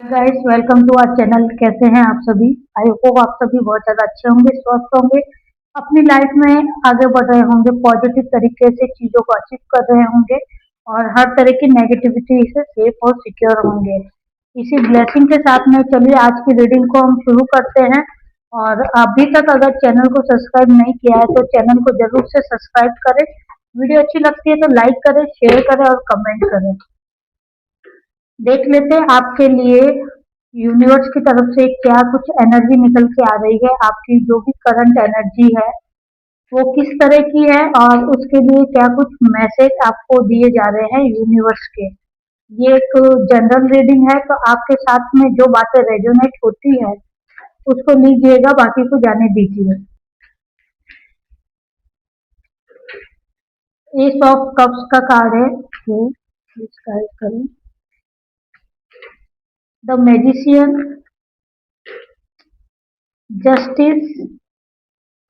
Guys, welcome to our channel. कैसे हैं आप सभी? आई होप आप सभी बहुत ज़्यादा अच्छे होंगे, स्वस्थ होंगे, अपनी लाइफ में आगे बढ़ रहे होंगे, पॉजिटिव तरीके से चीज़ों को अचीव कर रहे होंगे और हर तरह की नेगेटिविटी से सेफ और सिक्योर होंगे। इसी ब्लेसिंग के साथ में चलिए आज की रीडिंग को हम शुरू करते हैं। और अभी तक अगर चैनल को सब्सक्राइब नहीं किया है तो चैनल को जरूर से सब्सक्राइब करें। वीडियो अच्छी लगती है तो लाइक करें, शेयर करें और कमेंट करें। देख लेते हैं आपके लिए यूनिवर्स की तरफ से क्या कुछ एनर्जी निकल के आ रही है। आपकी जो भी करंट एनर्जी है वो किस तरह की है और उसके लिए क्या कुछ मैसेज आपको दिए जा रहे हैं यूनिवर्स के। ये एक जनरल रीडिंग है, तो आपके साथ में जो बातें रेजोनेट होती है उसको लीजिएगा, बाकी को जाने दीजिए। एस ऑफ कप्स का कार्ड है, इसका करें the magician, justice,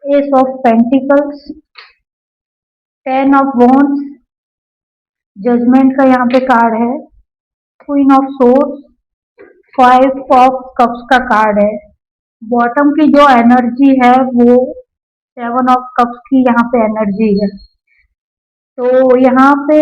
ace of pentacles, 10 of wands, judgement का यहाँ पे कार्ड है, queen of swords, 5 of cups का कार्ड है। बॉटम की जो एनर्जी है वो 7 ऑफ कप्स की यहाँ पे एनर्जी है। तो यहाँ पे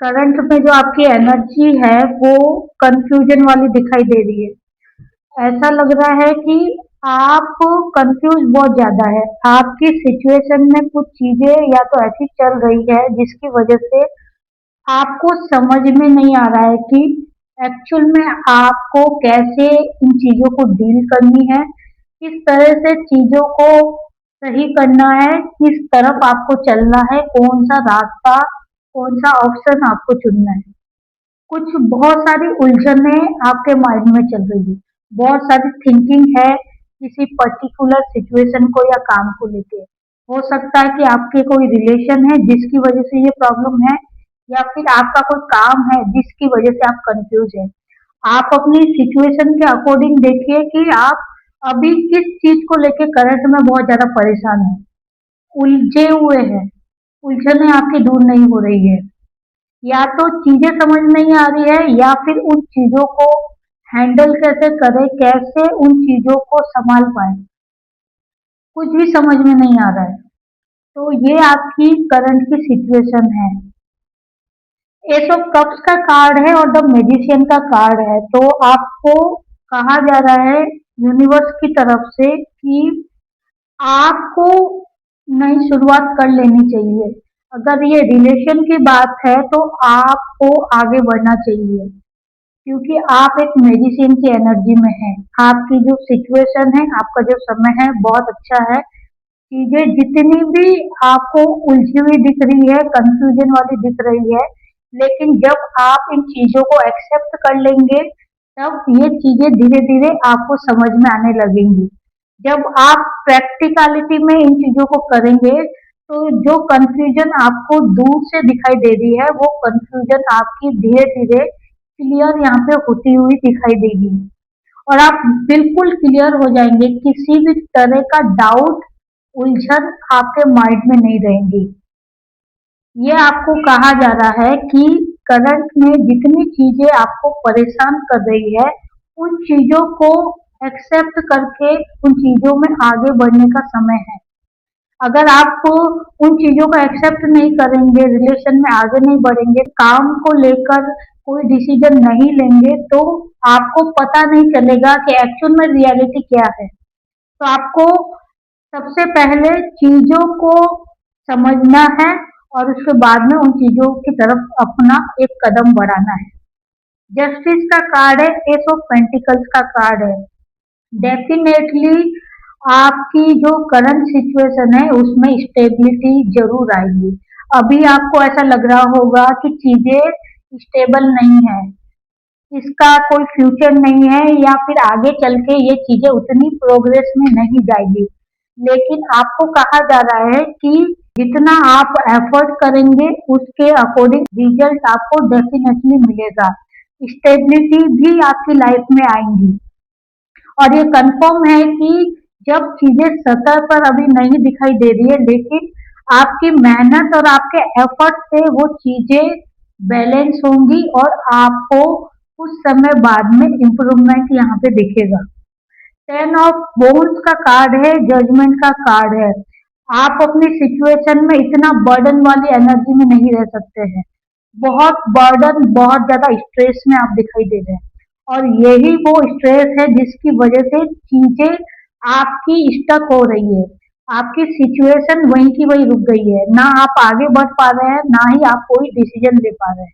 करंट में जो आपकी एनर्जी है वो कंफ्यूजन वाली दिखाई दे रही है। ऐसा लग रहा है कि आप कंफ्यूज बहुत ज्यादा है। आपकी सिचुएशन में कुछ चीजें या तो ऐसी चल रही है जिसकी वजह से आपको समझ में नहीं आ रहा है कि एक्चुअल में आपको कैसे इन चीजों को डील करनी है, किस तरह से चीजों को सही करना है, किस तरफ आपको चलना है, कौन सा रास्ता, कौन सा ऑप्शन आपको चुनना है। कुछ बहुत सारी उलझने आपके माइंड में चल रही है, बहुत सारी थिंकिंग है किसी पर्टिकुलर सिचुएशन को या काम को लेके। हो सकता है कि आपके कोई रिलेशन है जिसकी वजह से ये प्रॉब्लम है, या फिर आपका कोई काम है जिसकी वजह से आप कंफ्यूज हैं। आप अपनी सिचुएशन के अकॉर्डिंग देखिए कि आप अभी किस चीज को लेके करंट में बहुत ज्यादा परेशान हैं, उलझे हुए हैं, उलझने आपकी दूर नहीं हो रही है। या तो चीजें समझ नहीं आ रही है या फिर उन चीजों को हैंडल कैसे करें, कैसे उन चीजों को संभाल पाए, कुछ भी समझ में नहीं आ रहा है। तो ये आपकी करंट की सिचुएशन है। एस ऑफ कप्स का कार्ड है और द मैजिशियन का कार्ड है। तो आपको कहा जा रहा है यूनिवर्स की तरफ से कि आपको नई शुरुआत कर लेनी चाहिए। अगर ये रिलेशन की बात है तो आपको आगे बढ़ना चाहिए, क्योंकि आप एक मैजिशियन की एनर्जी में हैं। आपकी जो सिचुएशन है, आपका जो समय है बहुत अच्छा है। चीजें जितनी भी आपको उलझी हुई दिख रही है, कंफ्यूजन वाली दिख रही है, लेकिन जब आप इन चीजों को एक्सेप्ट कर लेंगे तब ये चीजें धीरे धीरे आपको समझ में आने लगेंगी। जब आप प्रैक्टिकलिटी में इन चीजों को करेंगे तो जो कंफ्यूजन आपको दूर से दिखाई दे रही है वो कंफ्यूजन आपकी धीरे धीरे क्लियर यहाँ पे होती हुई दिखाई देगी और आप बिल्कुल क्लियर हो जाएंगे। किसी भी तरह का डाउट, उलझन आपके माइंड में नहीं रहेंगी। ये आपको कहा जा रहा है कि करंट में जितनी चीजें आपको परेशान कर रही है उन चीजों को एक्सेप्ट करके उन चीजों में आगे बढ़ने का समय है। अगर आप उन चीजों को एक्सेप्ट नहीं करेंगे, रिलेशन में आगे नहीं बढ़ेंगे, काम को लेकर कोई डिसीजन नहीं लेंगे तो आपको पता नहीं चलेगा कि एक्चुअल में रियलिटी क्या है। तो आपको सबसे पहले चीजों को समझना है और उसके बाद में उन चीजों की तरफ अपना एक कदम बढ़ाना है। जस्टिस का कार्ड है, एस ऑफ पेंटिकल्स का कार्ड है। डेफिनेटली आपकी जो करंट सिचुएशन है उसमें स्टेबिलिटी जरूर आएगी। अभी आपको ऐसा लग रहा होगा कि चीजें स्टेबल नहीं है, इसका कोई फ्यूचर नहीं है, या फिर आगे चल के ये चीजें उतनी प्रोग्रेस में नहीं जाएगी। लेकिन आपको कहा जा रहा है कि जितना आप एफर्ट करेंगे उसके अकॉर्डिंग रिजल्ट आपको डेफिनेटली मिलेगा। स्टेबिलिटी भी आपकी लाइफ में आएंगी और ये कंफर्म है कि जब चीजें सतह पर अभी नहीं दिखाई दे रही है, लेकिन आपकी मेहनत और आपके एफर्ट से वो चीजें बैलेंस होंगी और आपको कुछ समय बाद में इम्प्रूवमेंट यहाँ पे दिखेगा। 10 ऑफ बोन्स का कार्ड है, जजमेंट का कार्ड है। आप अपनी सिचुएशन में इतना बर्डन वाली एनर्जी में नहीं रह सकते हैं। बहुत बर्डन, बहुत ज्यादा स्ट्रेस में आप दिखाई दे रहे हैं और यही वो स्ट्रेस है जिसकी वजह से चीजें आपकी स्टक हो रही है। आपकी सिचुएशन वहीं की वहीं रुक गई है, ना आप आगे बढ़ पा रहे हैं, ना ही आप कोई डिसीजन ले पा रहे हैं।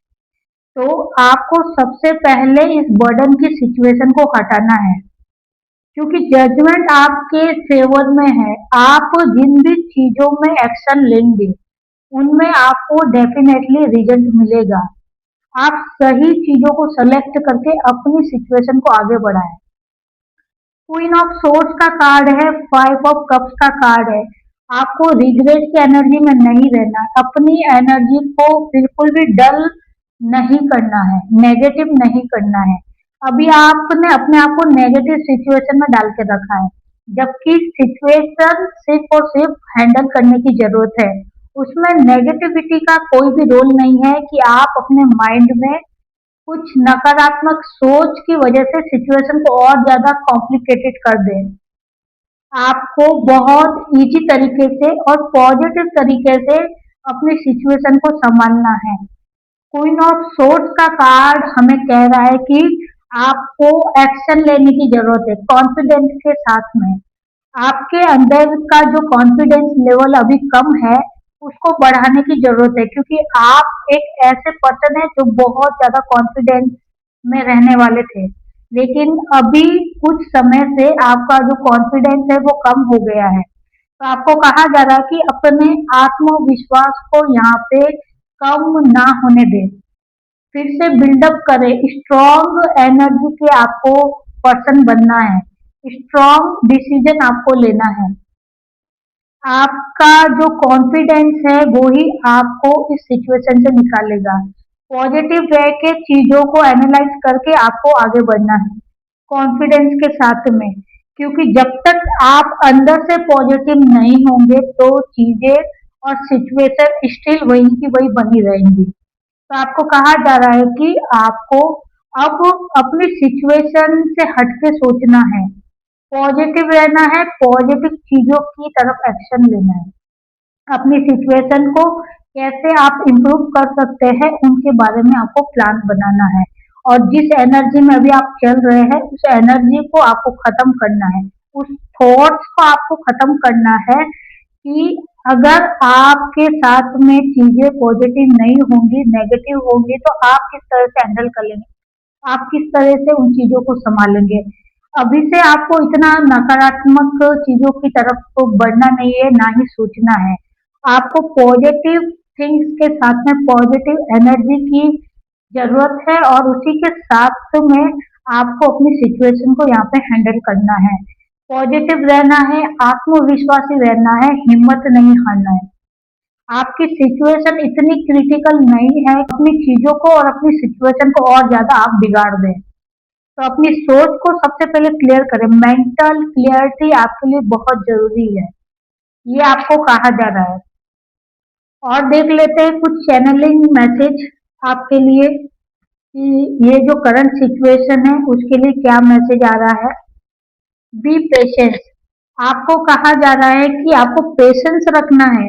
तो आपको सबसे पहले इस बर्डन की सिचुएशन को हटाना है, क्योंकि जजमेंट आपके फेवर में है। आप जिन भी चीजों में एक्शन लेंगे उनमें आपको डेफिनेटली रिजल्ट मिलेगा। आप सही चीजों को सेलेक्ट करके अपनी सिचुएशन को आगे बढ़ाएं। क्वीन ऑफ सोर्स का कार्ड है, 5 ऑफ कप्स का कार्ड है। आपको रिग्रेट की एनर्जी में नहीं रहना है। अपनी एनर्जी को बिल्कुल भी डल नहीं करना है, नेगेटिव नहीं करना है। अभी आपने अपने आप को नेगेटिव सिचुएशन में डाल के रखा है, जबकि सिचुएशन सिर्फ और सिर्फ हैंडल करने की जरूरत है। उसमें नेगेटिविटी का कोई भी रोल नहीं है कि आप अपने माइंड में कुछ नकारात्मक सोच की वजह से सिचुएशन को और ज्यादा कॉम्प्लिकेटेड कर दें। आपको बहुत इजी तरीके से और पॉजिटिव तरीके से अपनी सिचुएशन को संभालना है। क्वीन ऑफ सोर्स का कार्ड हमें कह रहा है कि आपको एक्शन लेने की जरूरत है, कॉन्फिडेंस के साथ में। आपके अंदर का जो कॉन्फिडेंस लेवल अभी कम है उसको बढ़ाने की जरूरत है, क्योंकि आप एक ऐसे पर्सन है जो बहुत ज्यादा कॉन्फिडेंस में रहने वाले थे, लेकिन अभी कुछ समय से आपका जो कॉन्फिडेंस है वो कम हो गया है। तो आपको कहा जा रहा है कि अपने आत्मविश्वास को यहाँ पे कम ना होने दें, फिर से बिल्डअप करें। स्ट्रॉन्ग एनर्जी के आपको पर्सन बनना है, स्ट्रॉन्ग डिसीजन आपको लेना है। आपका जो कॉन्फिडेंस है वो ही आपको इस सिचुएशन से निकालेगा। पॉजिटिव रह के चीजों को एनालाइज करके आपको आगे बढ़ना है कॉन्फिडेंस के साथ में, क्योंकि जब तक आप अंदर से पॉजिटिव नहीं होंगे तो चीजें और सिचुएशन स्टिल वही की वही बनी रहेंगी। तो आपको कहा जा रहा है कि आपको अब अपनी सिचुएशन से हटके सोचना है, पॉजिटिव रहना है, पॉजिटिव चीजों की तरफ एक्शन लेना है। अपनी सिचुएशन को कैसे आप इम्प्रूव कर सकते हैं उनके बारे में आपको प्लान बनाना है, और जिस एनर्जी में अभी आप चल रहे हैं उस एनर्जी को आपको खत्म करना है, उस थॉट्स को आपको खत्म करना है कि अगर आपके साथ में चीजें पॉजिटिव नहीं होंगी, नेगेटिव होंगी, तो आप किस तरह से हैंडल कर लेंगे, आप किस तरह से उन चीजों को संभालेंगे। अभी से आपको इतना नकारात्मक चीजों की तरफ तो बढ़ना नहीं है, ना ही सोचना है। आपको पॉजिटिव थिंग्स के साथ में पॉजिटिव एनर्जी की जरूरत है, और उसी के साथ में आपको अपनी सिचुएशन को यहाँ पे हैंडल करना है। पॉजिटिव रहना है, आत्मविश्वासी रहना है, हिम्मत नहीं हारना है। आपकी सिचुएशन इतनी क्रिटिकल नहीं है, अपनी चीजों को और अपनी सिचुएशन को और ज्यादा आप बिगाड़ दें। तो अपनी सोच को सबसे पहले क्लियर करें। मेंटल क्लियरिटी आपके लिए बहुत जरूरी है, ये आपको कहा जा रहा है। और देख लेते हैं कुछ चैनलिंग मैसेज आपके लिए कि ये जो करंट सिचुएशन है उसके लिए क्या मैसेज आ रहा है। B patience. आपको कहा जा रहा है कि आपको पेशेंस रखना है।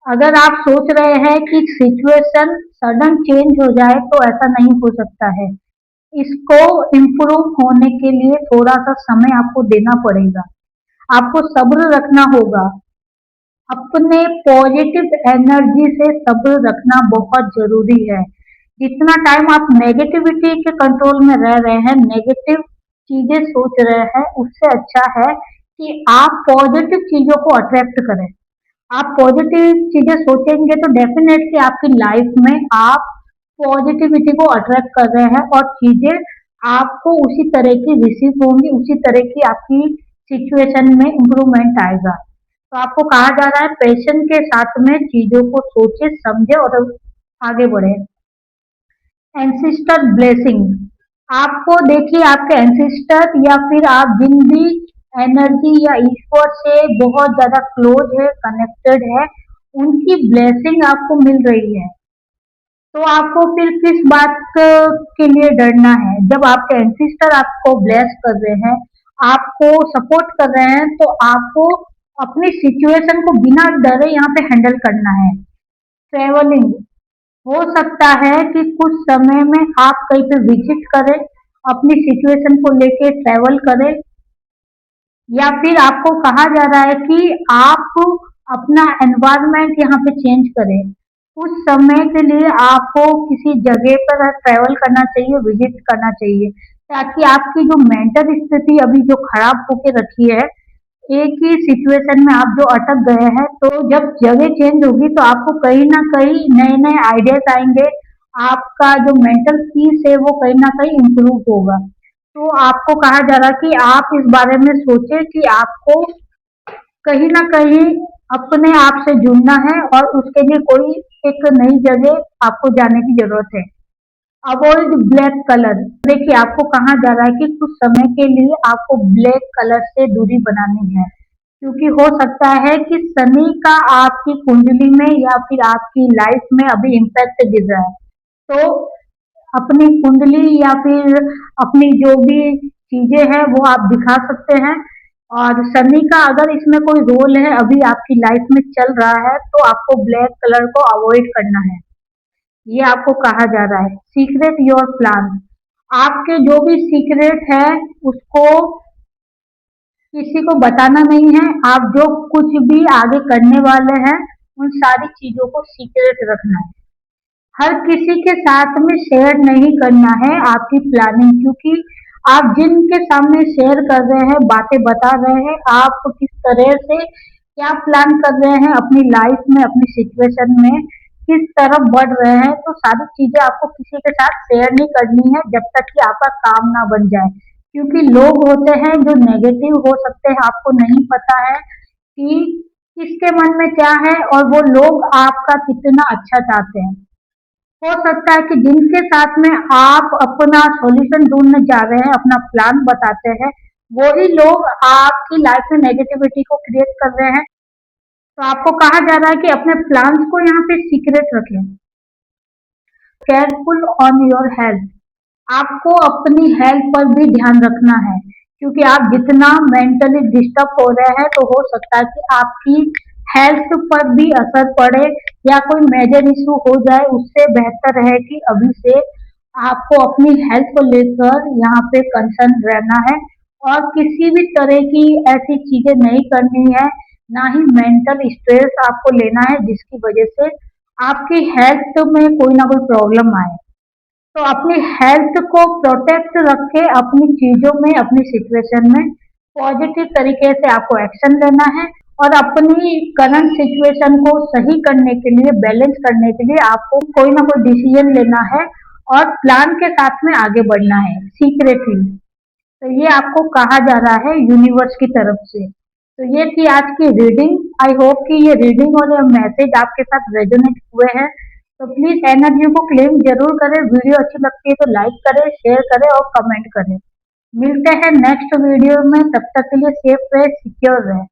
अगर आप सोच रहे हैं कि सिचुएशन सडन चेंज हो जाए तो ऐसा नहीं हो सकता है। इसको इम्प्रूव होने के लिए थोड़ा सा समय आपको देना पड़ेगा, आपको सब्र रखना होगा। अपने पॉजिटिव एनर्जी से सब्र रखना बहुत जरूरी है। जितना टाइम आप नेगेटिविटी के कंट्रोल में रह रहे हैं, नेगेटिव चीजें सोच रहे हैं, उससे अच्छा है कि आप पॉजिटिव चीजों को अट्रैक्ट करें। आप पॉजिटिव चीजें सोचेंगे तो डेफिनेटली आपकी लाइफ में आप पॉजिटिविटी को अट्रैक्ट कर रहे हैं, और चीजें आपको उसी तरह की रिसीव होंगी, उसी तरह की आपकी सिचुएशन में इम्प्रूवमेंट आएगा। तो आपको कहा जा रहा है पैशन के साथ में चीजों को सोचे समझे और आगे बढ़े। Ancestor blessing. आपको देखिए आपके एंसिस्टर या फिर आप जिन भी एनर्जी या ईश्वर से बहुत ज्यादा क्लोज है, कनेक्टेड है, उनकी ब्लेसिंग आपको मिल रही है। तो आपको फिर किस बात के लिए डरना है? जब आपके एंसेस्टर आपको ब्लेस कर रहे हैं, आपको सपोर्ट कर रहे हैं, तो आपको अपनी सिचुएशन को बिना डरे यहाँ पे हैंडल करना है। ट्रेवलिंग, हो सकता है कि कुछ समय में आप कहीं पे विजिट करें, अपनी सिचुएशन को लेके ट्रैवल करें, या फिर आपको कहा जा रहा है कि आप अपना एनवायरनमेंट यहाँ पे चेंज करें। कुछ समय के लिए आपको किसी जगह पर ट्रैवल करना चाहिए, विजिट करना चाहिए, ताकि आपकी जो मेंटल स्थिति अभी जो खराब होके रखी है, एक ही सिचुएशन में आप जो अटक गए हैं, तो जब जगह चेंज होगी तो आपको कहीं ना कहीं नए नए आइडियाज आएंगे, आपका जो मेंटल पीस है वो कहीं ना कहीं इम्प्रूव होगा। तो आपको कहा जा रहा है कि आप इस बारे में सोचें कि आपको कहीं ना कहीं अपने आप से जुड़ना है और उसके लिए कोई एक नई जगह आपको जाने की जरूरत है। अवॉइड ब्लैक कलर, देखिए आपको कहा जा रहा है कि कुछ समय के लिए आपको ब्लैक कलर से दूरी बनानी है, क्योंकि हो सकता है कि शनि का आपकी कुंडली में या फिर आपकी लाइफ में अभी इम्पैक्ट गिर रहा है। तो अपनी कुंडली या फिर अपनी जो भी चीजें हैं वो आप दिखा सकते हैं, और शनि का अगर इसमें कोई रोल है अभी आपकी लाइफ में चल रहा है, तो आपको ब्लैक कलर को अवॉइड करना है, ये आपको कहा जा रहा है। सीक्रेट योर प्लान, आपके जो भी सीक्रेट है उसको किसी को बताना नहीं है। आप जो कुछ भी आगे करने वाले हैं उन सारी चीजों को सीक्रेट रखना है, हर किसी के साथ में शेयर नहीं करना है आपकी प्लानिंग, क्योंकि आप जिनके सामने शेयर कर रहे हैं, बातें बता रहे हैं, आप किस तरह से क्या प्लान कर रहे हैं अपनी लाइफ में, अपनी सिचुएशन में किस तरफ बढ़ रहे हैं, तो सारी चीजें आपको किसी के साथ शेयर नहीं करनी है जब तक कि आपका काम ना बन जाए। क्योंकि लोग होते हैं जो नेगेटिव हो सकते हैं, आपको नहीं पता है कि किसके मन में क्या है और वो लोग आपका कितना अच्छा चाहते हैं। हो सकता है कि जिनके साथ में आप अपना सॉल्यूशन ढूंढने जा रहे हैं, अपना प्लान बताते हैं, वही लोग आपकी लाइफ में नेगेटिविटी को क्रिएट कर रहे हैं। तो आपको कहा जा रहा है कि अपने प्लान्स को यहाँ पे सीक्रेट रखें। केयरफुल ऑन योर हेल्थ, आपको अपनी हेल्थ पर भी ध्यान रखना है, क्योंकि आप जितना मेंटली डिस्टर्ब हो रहे हैं तो हो सकता है कि आपकी हेल्थ पर भी असर पड़े या कोई मेजर इशू हो जाए। उससे बेहतर है कि अभी से आपको अपनी हेल्थ को लेकर यहाँ पे कंसर्न रहना है, और किसी भी तरह की ऐसी चीजें नहीं करनी है, ना ही मेंटल स्ट्रेस आपको लेना है जिसकी वजह से आपकी हेल्थ में कोई ना कोई प्रॉब्लम आए। तो अपनी हेल्थ को प्रोटेक्ट रख के अपनी चीजों में, अपनी सिचुएशन में पॉजिटिव तरीके से आपको एक्शन लेना है, और अपनी करंट सिचुएशन को सही करने के लिए, बैलेंस करने के लिए आपको कोई ना कोई डिसीजन लेना है और प्लान के साथ में आगे बढ़ना है सीक्रेटली। तो ये आपको कहा जा रहा है यूनिवर्स की तरफ से। तो ये थी आज की रीडिंग। आई होप कि ये रीडिंग और ये मैसेज आपके साथ रेजोनेट हुए हैं। तो प्लीज एनर्जी को क्लेम जरूर करें, वीडियो अच्छी लगती है तो लाइक करें, शेयर करें और कमेंट करें। मिलते हैं नेक्स्ट वीडियो में, तब तक के लिए सेफ रहे, सिक्योर रहे।